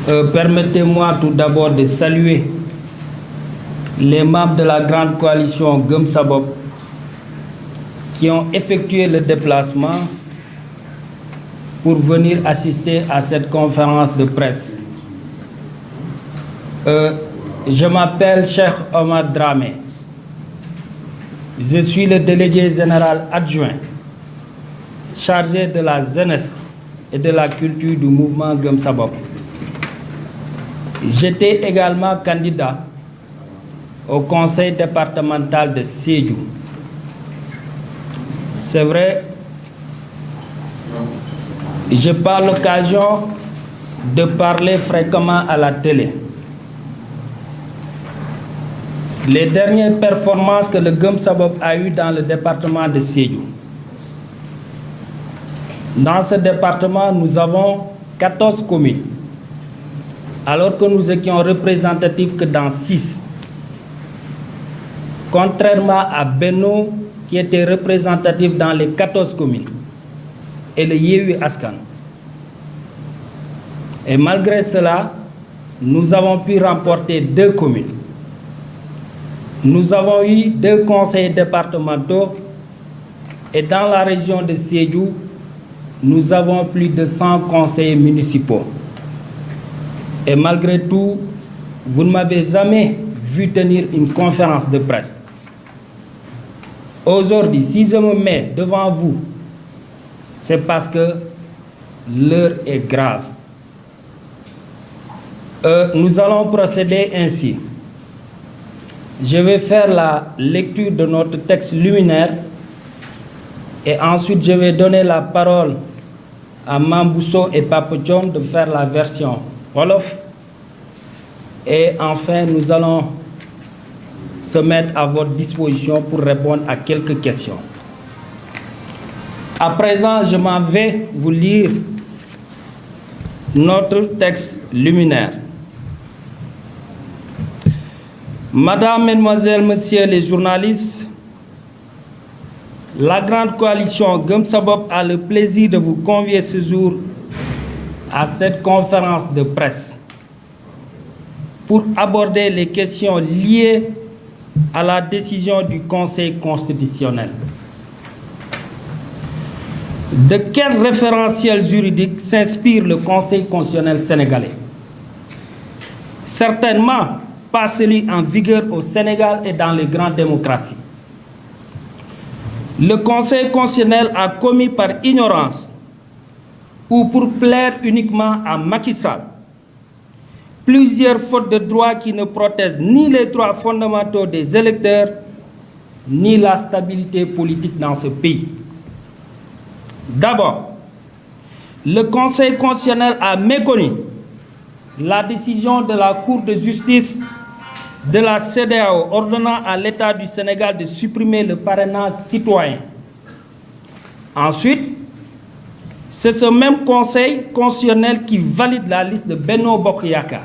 Permettez-moi tout d'abord de saluer les membres de la grande coalition Gëm Sa Bopp qui ont effectué le déplacement pour venir assister à cette conférence de presse. Je m'appelle Cheikh Omar Dramé. Je suis le délégué général adjoint chargé de la jeunesse et de la culture du mouvement Gëm Sa Bopp. J'étais également candidat au conseil départemental de Sédhiou. C'est vrai, j'ai pas l'occasion de parler fréquemment à la télé. Les dernières performances que le Gëm Sa Bopp a eues dans le département de Sédhiou. Dans ce département, nous avons 14 communes, alors que nous étions représentatifs que dans 6. Contrairement à Benno, qui était représentatif dans les 14 communes, et le Yewwi Askan. Et malgré cela, nous avons pu remporter 2 communes. Nous avons eu 2 conseils départementaux, et dans la région de Sédhiou, nous avons plus de 100 conseillers municipaux. Et malgré tout, vous ne m'avez jamais vu tenir une conférence de presse. Aujourd'hui, si je me mets devant vous, c'est parce que l'heure est grave. Nous allons procéder ainsi. Je vais faire la lecture de notre texte liminaire et ensuite je vais donner la parole à Mambousso et Papodion de faire la version Wolof. Et enfin, nous allons se mettre à votre disposition pour répondre à quelques questions. À présent, je m'en vais vous lire notre texte liminaire. Madame, Mesdemoiselles, Messieurs les journalistes, la grande coalition Gëm Sa Bopp a le plaisir de vous convier ce jour à cette conférence de presse pour aborder les questions liées à la décision du Conseil constitutionnel. De quel référentiel juridique s'inspire le Conseil constitutionnel sénégalais? Certainement pas celui en vigueur au Sénégal et dans les grandes démocraties. Le Conseil constitutionnel a commis par ignorance ou pour plaire uniquement à Macky Sall plusieurs fautes de droit qui ne protègent ni les droits fondamentaux des électeurs, ni la stabilité politique dans ce pays. D'abord, le Conseil constitutionnel a méconnu la décision de la Cour de justice de la CEDEAO ordonnant à l'État du Sénégal de supprimer le parrainage citoyen. Ensuite, c'est ce même Conseil constitutionnel qui valide la liste de Benno Bokk Yakaar.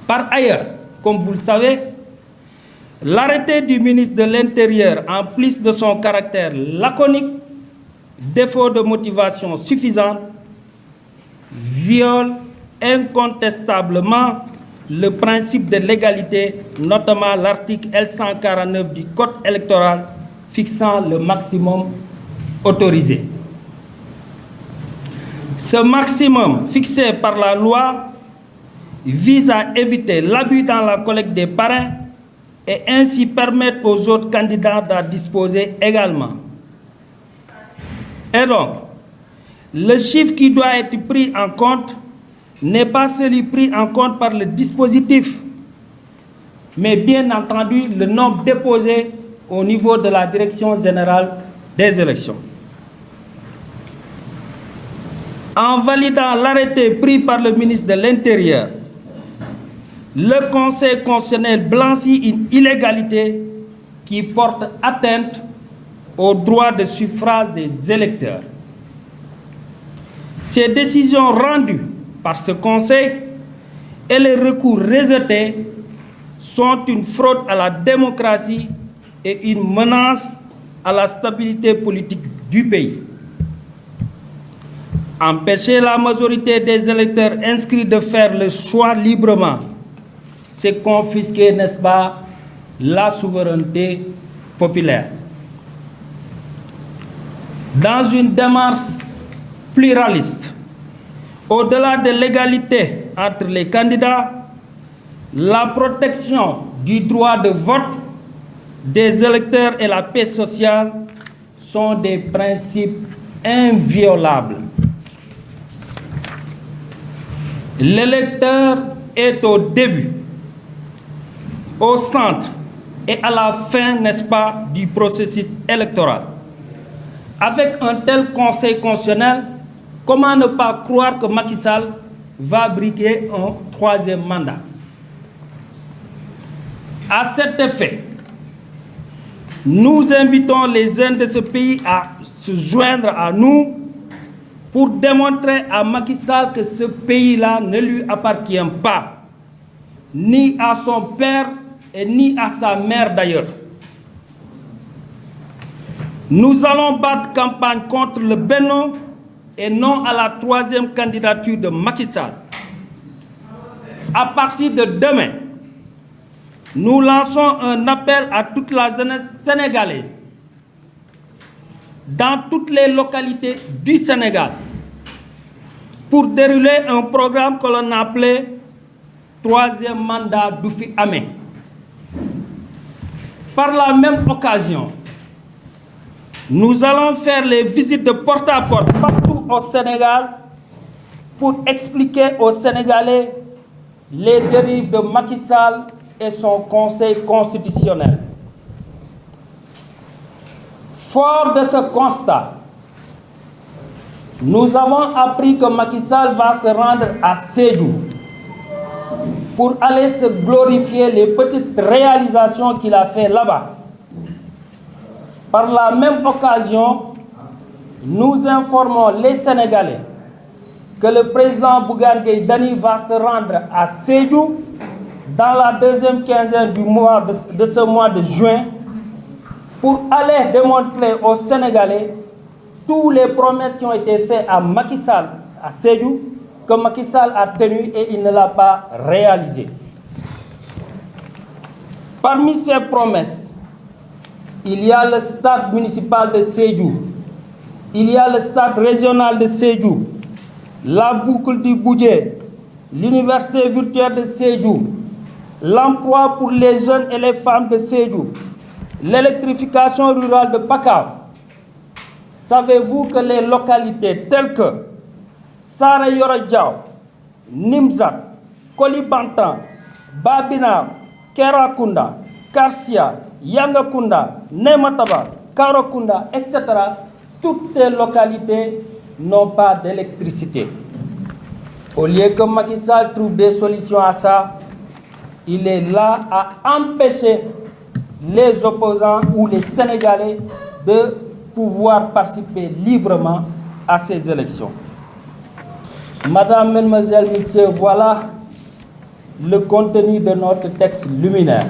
Par ailleurs, comme vous le savez, l'arrêté du ministre de l'Intérieur, en plus de son caractère laconique, défaut de motivation suffisante, viole incontestablement le principe de l'égalité, notamment l'article L149 du Code électoral fixant le maximum autorisé. Ce maximum fixé par la loi vise à éviter l'abus dans la collecte des parrains et ainsi permettre aux autres candidats d'en disposer également. Et donc, le chiffre qui doit être pris en compte n'est pas celui pris en compte par le dispositif, mais bien entendu le nombre déposé au niveau de la Direction générale des élections. En validant l'arrêté pris par le ministre de l'Intérieur, le Conseil constitutionnel blanchit une illégalité qui porte atteinte au droit de suffrage des électeurs. Ces décisions rendues par ce Conseil et les recours rejetés sont une fraude à la démocratie et une menace à la stabilité politique du pays. Empêcher la majorité des électeurs inscrits de faire le choix librement, c'est confisquer, n'est-ce pas, la souveraineté populaire. Dans une démarche pluraliste, au-delà de l'égalité entre les candidats, la protection du droit de vote des électeurs et la paix sociale sont des principes inviolables. L'électeur est au début, au centre et à la fin, n'est-ce pas, du processus électoral. Avec un tel conseil constitutionnel, comment ne pas croire que Macky Sall va briguer un troisième mandat? À cet effet, nous invitons les jeunes de ce pays à se joindre à nous pour démontrer à Macky Sall que ce pays-là ne lui appartient pas, ni à son père et ni à sa mère d'ailleurs. Nous allons battre campagne contre le Benno et non à la troisième candidature de Macky Sall. À partir de demain, nous lançons un appel à toute la jeunesse sénégalaise, dans toutes les localités du Sénégal, pour dérouler un programme que l'on appelait troisième mandat d'Oufi Amé. Par la même occasion, nous allons faire les visites de porte à porte partout au Sénégal pour expliquer aux Sénégalais les dérives de Macky Sall et son Conseil constitutionnel. Fort de ce constat, nous avons appris que Macky Sall va se rendre à Sédhiou pour aller se glorifier les petites réalisations qu'il a fait là-bas. Par la même occasion, nous informons les Sénégalais que le président Bougane Gueye Dany va se rendre à Sédhiou dans la deuxième quinzaine de ce mois de juin pour aller démontrer aux Sénégalais toutes les promesses qui ont été faites à Macky Sall à Sédhiou, que Macky Sall a tenu et il ne l'a pas réalisé. Parmi ces promesses, il y a le stade municipal de Sédhiou, il y a le stade régional de Sédhiou, la boucle du Boudjé, l'université virtuelle de Sédhiou, l'emploi pour les jeunes et les femmes de Sédhiou, l'électrification rurale de Pakao. Savez-vous que les localités telles que Sara Yoro Diaw, Nimzat, Kolibantan, Babina, Kerakunda, Karsia, Yangakunda, Nemataba, Karakunda, etc., toutes ces localités n'ont pas d'électricité. Au lieu que Macky Sall trouve des solutions à ça, il est là à empêcher les opposants ou les Sénégalais de pouvoir participer librement à ces élections. Madame, Mesdemoiselles, Messieurs, voilà le contenu de notre texte liminaire.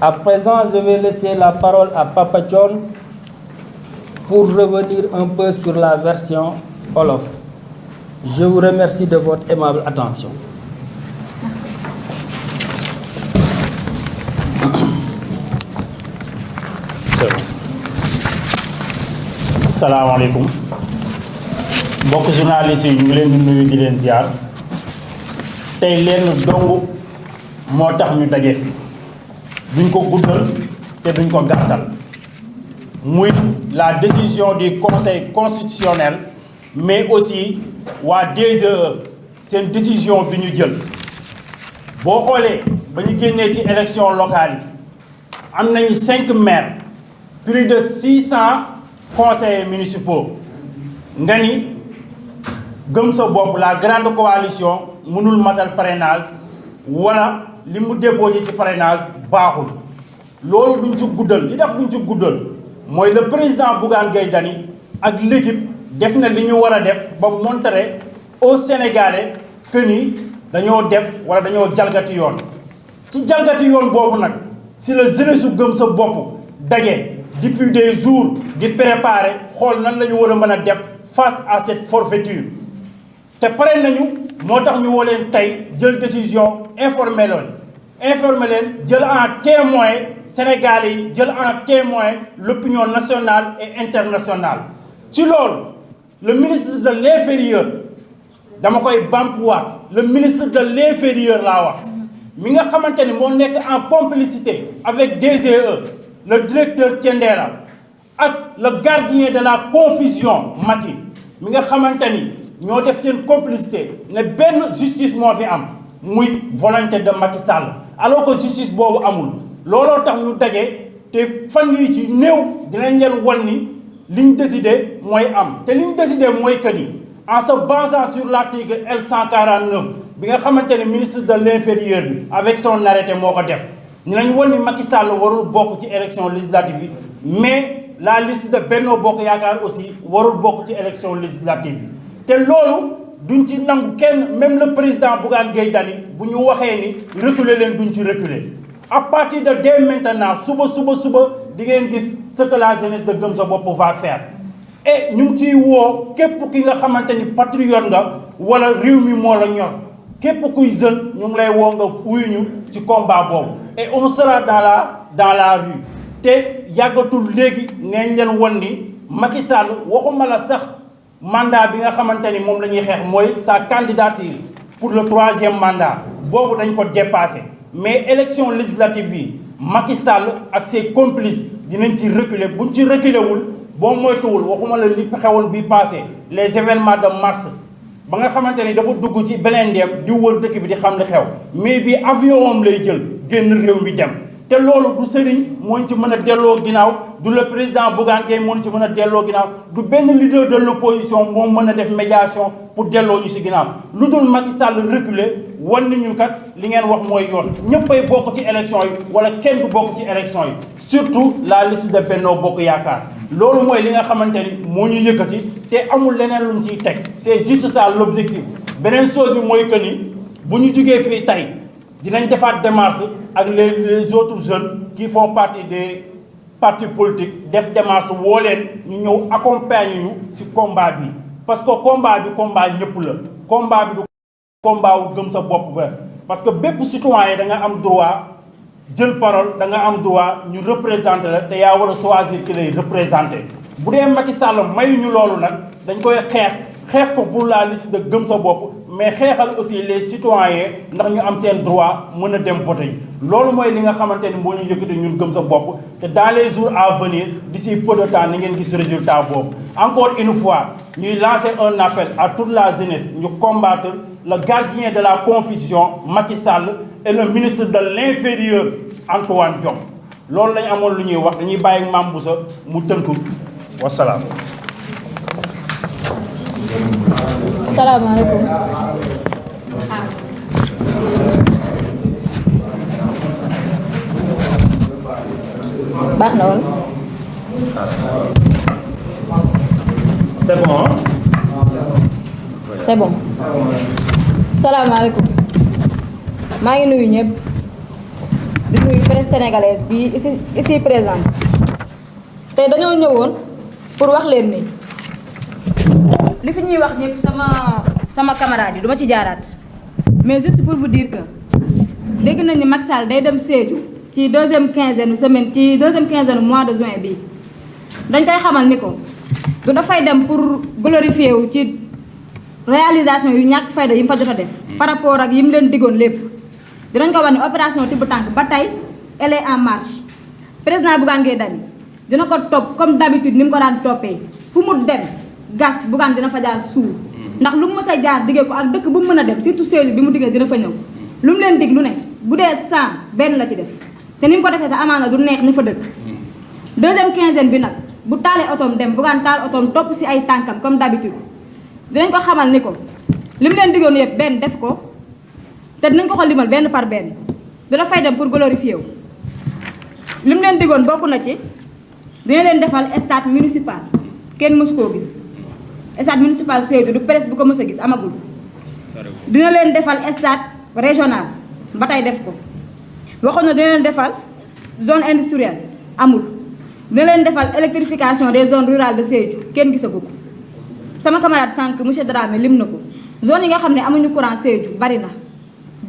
À présent, je vais laisser la parole à Papa Thione pour revenir un peu sur la version Wolof. Je vous remercie de votre aimable attention. Salaamaaleykum mbokk journaliste yi ñu ngi leen di nuyu di leen ziar tey leen dong moo tax ñu daje fi duñ ko guddal te duñ ko gàttal muy la décision du Conseil constitutionnel mais aussi waa DGE seen décision bi ñu jël boo xoolee ba ñu génnee ci élection locale yi am nañu 5 maires plus de 600 conseillers municipaux nga ni gëm sa bopp la grande coalition mënul matal parrainage wala li mu déposé ci parrainage baaxul loolu duñ ci guddal li tax duñ ci guddal mooy le président Bougane Gueye Dany ak l'équipe def na li ñu war a def ba montrer aux Sénégalais que ni dañoo def wala dañoo jalgati yoon ci jalgati yoon boobu nag si la jeunesse su gëm sa bopp daje depuis des jours di préparer xool nan la ñu war a mën a def face à cette forfaiture te pare nañu moo tax ñu woo leen tey jël décision informé leen jël en témoin Sénégalais yi jël en témoin l'opinion nationale et internationale ci loolu le ministre de l'intérieur dama koy bamtuwaat le ministre de l'intérieur laa wax mi nga xamante ni moo nekk en complicité avec DGE le directeur Thiendella ak le gardien de la confusion Macky mi nga xamante ni ñoo def seen complicité ne benn justice moo fi am muy volonté de Macky Sall alors que justice boobu amul looloo tax ñu daje te fan yii ci néew dinañ leen wan ni li ñu décidé mooy am te li ñu décidé mooy que ni en se basant sur l'article L149 bi nga xamante ne ministre de l'intérieur bi avec son arrêté moo ko def ñu nañ wan ni Macky Sall warul bokk ci élection législative bi mais la liste de Benno Bokk Yaakaar aussi warul bokk ci élection législative bi te loolu duñ ci nangu kenn même le président Bougane Gueye Dany bu ñu waxee ni reculer leen duñ ci reculer à partir de dès maintenant suba di ngeen gis ce que la jeunesse de Gëm Sa Bopp va faire et ñu ngi ciy woo képp ki nga xamante ni patriote nga wala réew mi moo la ñor képp kuy jeune ñu ngi lay woo nga fuyu ñu ci combat boobu et on sera dans la rue te yàggatul léegi neeñ leen won ni Macky Sall waxuma la sax mandat bi nga xamante ni moom la ñuy xeex mooy sa candidature pour le 3e mandat boobu dañ ko dépassé mais élection législative yi Macky Sall ak ses complices dinañ ci reculer buñ ci reculer wul boo moytuwul waxuma la li xewoon bi passé les événements de mars ba nga xamante ni dafa dugg ci beneen dem di wër dëkk bi di xam li xew mais bi avion am lay jël génn réew mi dem te loolu du sëriñ mooñ ci mën a delloo ginnaaw du le président Bougane Gueye moo ci mën a delloo ginnaaw du benn leader de l'opposition moo mën a def médiation pour delloo ñu si ginnaaw lu dul Macky Sall reculer wan ni ñu kat li ngeen wax mooy yoon ñëppay bokk ci élection yi wala kenn du bokk ci élection yi surtout la liste de Benno Bokk Yaakaar loolu mooy li nga xamante ni moo ñu yëkkati te amul leneen luñ ciy teg c'est juste ça l'objectif beneen chose bi mooy que ni bu ñu jugee fii tey dinañ defaat démarche ak les autres jeunes qui font partie des partis politiques def démarche woo leen ñu ñëw accompagner ñu ci combat bi parce que combat bi combat ñëpp la combat bi du combat wu gëm sa bopp ba parce que bépp citoyen da nga am droit jël parole da nga am droit ñu représenter la te yaa war a choisir ki lay représenter bu dee Macky Sall mayuñu loolu nag dañ koy xeex ko pour la liste de gëm sa bopp mais xeexal aussi les citoyens ndax ñu am seen droit mën a dem voter yi loolu mooy li nga xamante ni moo ñu yëkkati ñun gëm sa bopp te dans les jours à venir d'ici peu de temps ni ngeen gis résultat boobu encore une fois ñuy lancer un appel à toute la jeunesse ñu combattre le gardien de la confusion Macky Sall et le ministre de l'intérieur Antoine Diome loolu lañ amoon lu ñuy wax dañuy bàyyi Mame Boussa mu tënku wasalaam. salaamaaleykum. baax na wala. c'est bon. c'est bon. salaamaaleykum. maa ngi nuyu ñëpp. di nuyu presse sénégalaise bi ici présente. tey dañoo ñëwoon pour wax leen ni. li fi ñuy wax ñëpp sama camarade yi du ma ci jaaraat mais juste pour vous dire que dégg nañ ni Macky Sall day dem Sédhiou ci deuxième quinzaine mois de juin bi dañ koy xamal ni ko du dafay dem pour glorifier wu ci réalisation yu ñàkk fayda yi mu fa jot a def par rapport ak yi mu leen diggoon lépp dinañ ko wax ni opération tibb tànk ba tey elle est en marche président Bougane Gueye Dany dina ko topp comme d'habitude ni mu ko daan toppee fu mu dem gas Bougane dina fa jaar suur ndax lu mu mës a jaar diggee ko ak dëkk bu mu mën a dem surtout Sédhiou bi mu diggee dina fa ñëw lu mu leen dig lu ne bu dee 100 benn la ci def te ni mu ko defee sa amaana du neex ni fa dëkk deuxième quinzaine bi nag bu taalee otoom dem Bougane taal otoom topp si ay tànkam comme d'habitude dinañ ko xamal ni ko li mu leen diggoon yëpp benn def ko te dinañ ko limal benn par benn dina fay dem pour glorifier wu li mu leen diggoon bokk na ci dina leen defal stade municipal kenn mësu koo gis stade municipal Sédhiou du presse bu ko mës a gis amagul dina leen defal stade régional ba tey def ko waxoon na dina leen defal zone industrielle amul dina leen defal électrification des zones rurales de Sédhiou kenn gisagu ko sama camarade sànq monsieur Dramé lim na ko zone yi nga xam ne amuñu courant Sédhiou bari na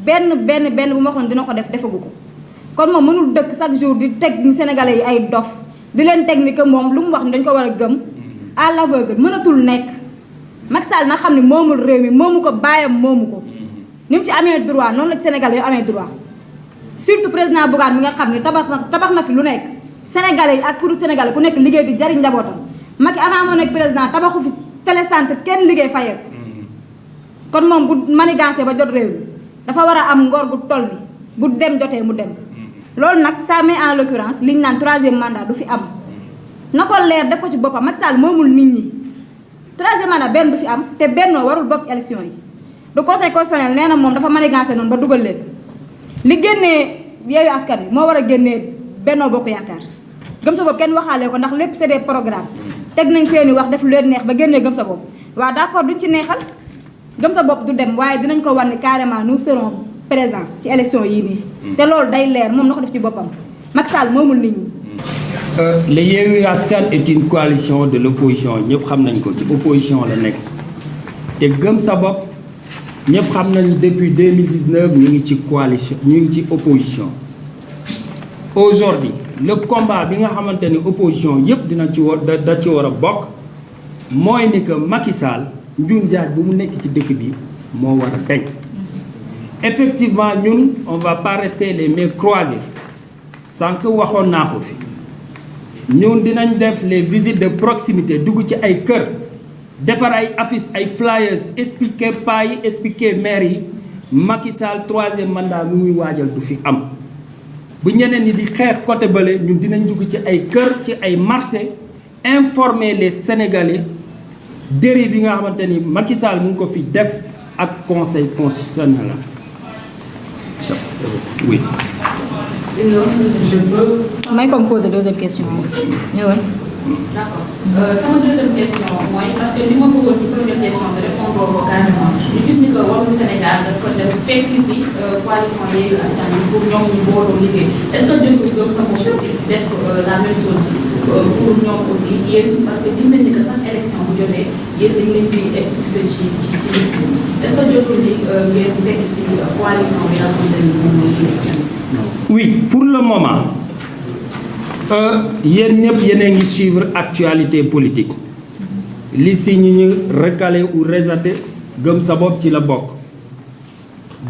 benn bu ma waxoon dina ko def defagu ko kon moom mënul dëkk chaque jour di teg Sénégalais yi ay dof di leen teg ni que moom lu mu wax ni dañ ko war a gëm à l'aveugle mënatul nekk Macky Sall na xam ne moomul réew mi moomu ko bàyyam moomu ko ni mu ci amee droit noonu la ci Sénégalais yi amee droit surtout président Bougane mi nga xam ne tabax na fi lu nekk Sénégalais yi ak kuréel Sénégalais ku nekk liggéey di jariñ njabootam Macky avant moo nekk président tabaxu fi télécentre kenn liggéey fayee kon moom bu manigancé ba jot réew mi dafa war a am ngor gu toll bi bu dem jotee mu dem loolu nag ça met en l'occurrence liñ naan 3e mandat du fi am na ko leer def ko ci boppam Macky Sall moomul nit ñi 3e mandat benn du fi am te bennoo warul bokk ci élection yi du conseil constitutionnel nee na moom dafa manigancé noonu ba dugal leen li génnee Yewwi Askan Wi moo war a génnee Benno Bokk Yaakaar gëm sa bopp kenn waxaale ko ndax lépp c'est des programmes teg nañ seeni wax def lu leen neex ba génnee gëm sa bopp waaw d'accord duñ ci neexal gëm sa bopp du dem waaye dinañ ko wan ni carrément nous serons présents ci élection yii nii te loolu day leer moom na ko def ci boppam Macky Sall moomul nit ñi. Le Yewwi Askan est une coalition de l'opposition ñëpp xam nañ ko ci opposition la nekk te gëm sa bopp ñëpp xam nañ depuis 2019 ñu ngi ci coalition ñu ngi ci opposition. Aujourd'hui le combat bi nga xamante ni opposition yëpp dina ci da ci war a bokk mooy ni que Macky Sall njuum njaaj bu mu nekk ci dëkk bi moo war a deñ effectivement ñun on va pas rester les mains croisées sànq waxoon naa ko fi ñun dinañ def les visites de proximité dugg ci ay kër defar ay affiches ay flyers expliquer pas yi expliquer maire yi Macky Sall 3e mandat mi muy waajal du fi am bu ñeneen ñi di xeex côté bële ñun dinañ dugg ci ay kër ci ay marché informer les Sénégalais dérive yi nga xamante ni Macky Sall mu ngi ko fi def ak conseil constitutionnel la oui. may comme poser deuxième question ñëwal. D'accord sama deuxième question mooy parce que li ma bëggoon ci première question de répondre ko carrément ñu gis ni que wàllu Sénégal dafa def fekk si coalition Yewwi Askan Wi pour ñoom ñu booloo liggéey est-ce que jël gëm sa bopp aussi def la même chose pour ñoom aussi yéen parce que gis nañ ni que sax élection bu jotee yéen dañ leen di expulsé ci liste bi est-ce que jotul ni ngeen fekk si coalition bi nga xamante ni moom mooy Yewwi Askan Wi. Oui, pour le moment yéen ñëpp yéen a ngi suivre actualité politique li si ñu recalé ou rejeté gëm sa bopp ci la bokk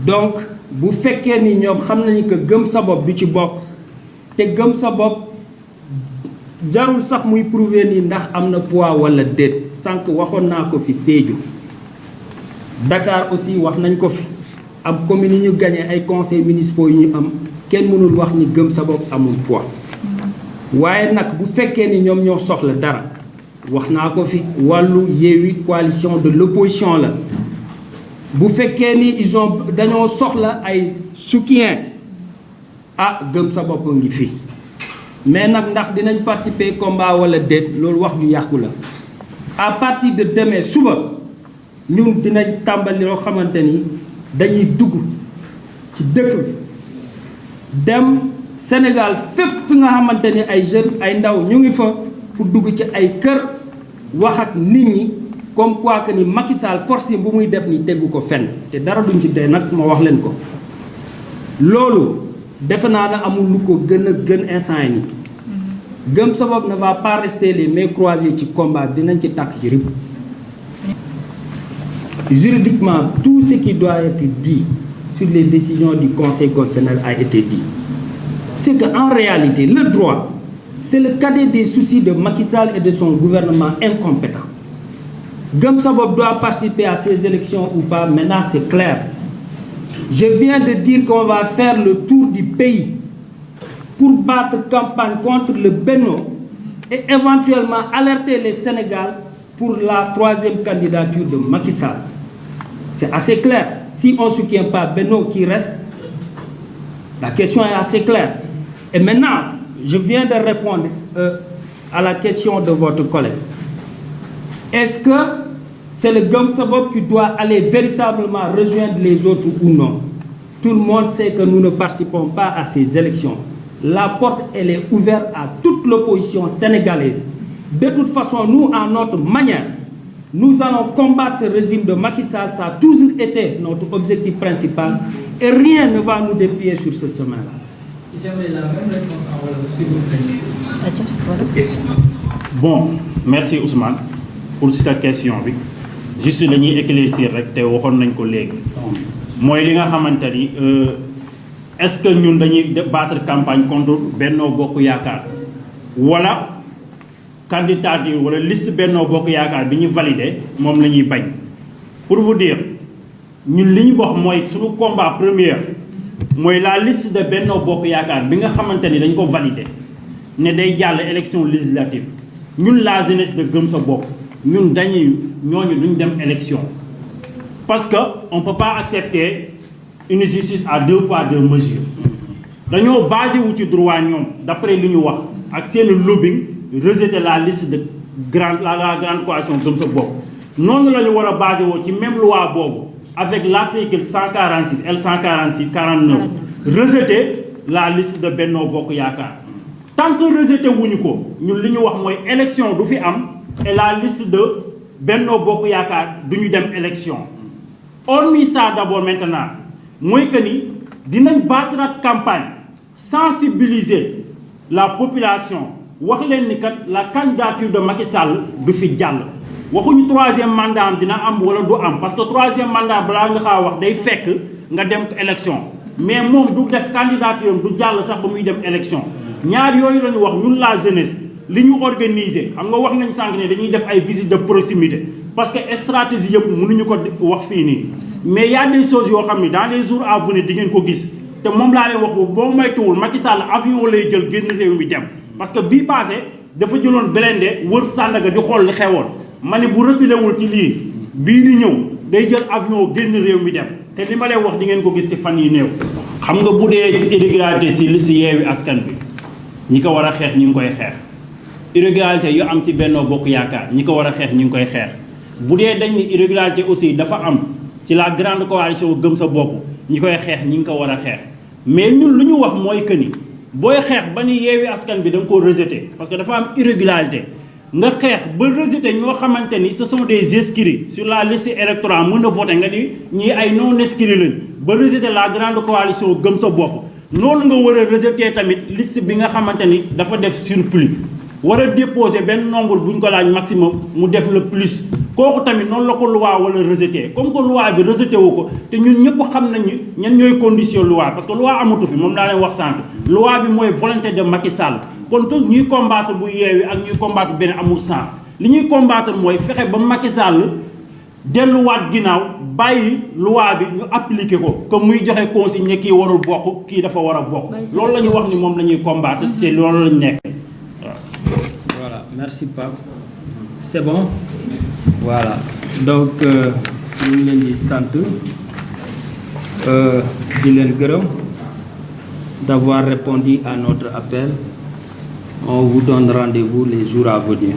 donc bu fekkee ni ñoom xam nañu que gëm sa bopp du ci bokk te gëm sa bopp jarul sax muy prouver ni ndax am na poids wala déet sànq waxoon naa ko fi Sédhiou Dakar aussi wax nañ ko fi ab commune yi ñu gagné ay conseils municipaux yu ñu am kenn mënul wax ni gëm sa bopp amul poids waaye nag bu fekkee ni ñoom ñoo soxla dara wax naa ko fi wàllu Yewwi coalition de l'opposition la bu fekkee ni dañoo soxla ay soutien gëm sa bopp ngi fi mais nag ndax dinañ participer combat wala déet loolu wax ju yàqu la à partir de demain suba ñun dinañ tàmbali loo xamante ni dañuy dugg ci dëkk bi dem Sénégal fépp fi nga xamante ni ay jeunes ay ndaw ñu ngi fa pour dugg ci ay kër wax ak nit ñi comme quoi que ni Macky Sall forcing bu muy def ni teggu ko fenn te dara duñ ci dee nag ma wax leen ko loolu defe naa ne amul lu ko gën instant yi nii gëm sa bopp ne va pas rester les mains croisées ci combat dinañ ci tàkk ci rib juridiquement tout ce qui doit être dit sur les décisions du Conseil constitutionnel a été dit c'est qu'en réalité le droit c'est le cadet des soucis de Macky Sall et de son gouvernement incompétent gëm sa bopp doit participer à ces élections ou pas maintenant c'est clair je viens de dire qu'on va faire le tour du pays pour battre campagne contre le Benno et éventuellement alerter les Sénégal pour la 3e candidature de Macky Sall c'est assez clair si on ne soutient pas Benno qui reste la question est assez claire et maintenant je viens de répondre à la question de votre collègue est-ce que c'est le gëm sa bopp qui doit aller véritablement rejoindre les autres ou non tout le monde sait que nous ne participons pas à ces élections la porte elle est ouverte à toute l'opposition sénégalaise de toute façon nous à notre manière Nous allons combattre ce régime de Macky Sall, ça a toujours été notre objectif principal et rien ne va nous défier sur ce chemin-là. J'aimerais la même réponse en wolof, s'il vous plaît. Bon, merci Ousmane pour sa question bi juste dañuy éclaircir rek te waxoon nañ ko léegi mooy li nga xamante ni est-ce que ñun dañuy battre campagne contre Benno Bokk Yaakaar wala candidature wala liste Benno Bokk Yaakaar bi ñu validé moom la ñuy bañ pour vous dire ñun li ñu wax mooy suñu combat premier mooy la liste de Benno Bokk Yaakaar bi nga xamante ni dañ ko validé ne day jàll élection législative ñun la jeunesse de Gëm Sa Bopp ñun dañuy ñooñu duñ dem élection parce que on peut pas accepter une justice à deux poids deux mesures dañoo basé wu ci droit ñoom d'après li ñu wax ak seen lobbying rejeter la liste de la grande coalition Gëm Sa Bopp noonu la ñu war a basé woo ci même loi boobu avec l'article 146 L146 49 rejeter la liste de Benno Bokk Yaakaar tant que rejeté wuñu ko ñun li ñu wax mooy élection du fi am et la liste de Benno Bokk Yaakaar du ñu dem élection hormis ça d'abord maintenant mooy que ni dinañ battre campagne sensibiliser la population wax leen ni kat la candidature de Macky Sall du fi jàll waxuñu troisième mandat am dina am wala du am parce que troisième mandat balaa nga xaa wax day fekk nga dem élection mais moom du def candidature du jàll sax ba muy dem élection ñaar yooyu la ñu wax ñun la jeunesse li ñu organiser xam nga wax nañ sànq ne dañuy def ay visites de proximité parce que stratégie yëpp mënuñu ko wax fii nii mais y a des choses yoo xam ne dans les jours à venir di ngeen ko gis te moom laa leen wax boobu boo moytuwul Macky Sall avion lay jël génn réew mi dem parce que bii passé dafa jëloon blindé wër Sandaga di xool li xewoon ma ne bu reculé wul ci lii bii di ñëw day jël avion génn réew mi dem te li ma leen wax di ngeen ko gis ci fan yi néew xam nga bu dee ci irrégularité si liste Yewwi Askan Wi ñi ko war a xeex ñi ngi koy xeex irrégularité yu am ci Benno Bokk Yaakaar ñi ko war a xeex ñi ngi koy xeex bu dee dañ ni irrégularité aussi dafa am ci la grande coalition Gëm Sa Bopp ñi koy xeex ñi ngi ko war a xeex mais ñun lu ñu wax mooy que ni booy xeex ba ni Yewwi Askan Bi da nga koo rejeté parce que dafa am irrégularité nga xeex ba rejeté ñoo xamante ni ce sont des inscrits sur la liste électorale mën a voté nga ni ñii ay non inscrits lañ ba rejeté la grande coalition Gëm Sa Bopp noonu nga war a rejeté tamit liste bi nga xamante ni dafa def surplus war a déposer benn nombre bu ñu ko laaj maximum mu def le plus kooku tamit noonu la ko loi wala rejeté comme que loi bi rejeté wu ko te ñun ñëpp xam nañu ñan ñooy condition loi parce que loi amatu fi moom laa leen wax sànq loi bi mooy volonté de Macky Sall kon que ñuy combattre bu Yewwi ak ñuy combattre benn amul sens li ñuy combattre mooy fexe ba Macky Sall delluwaat ginnaaw bàyyi loi bi ñu appliqué ko comme muy joxe consigne ne kii warul bokk kii dafa war a bokk loolu la ñu wax ni moom la ñuy combattre te loolu lañ nekk Voilà, merci Pape. C'est bon? Voilà. Donc, ñu ngi leen di sant di leen gërëm d'avoir répondu à notre appel. On vous donne rendez-vous les jours à venir.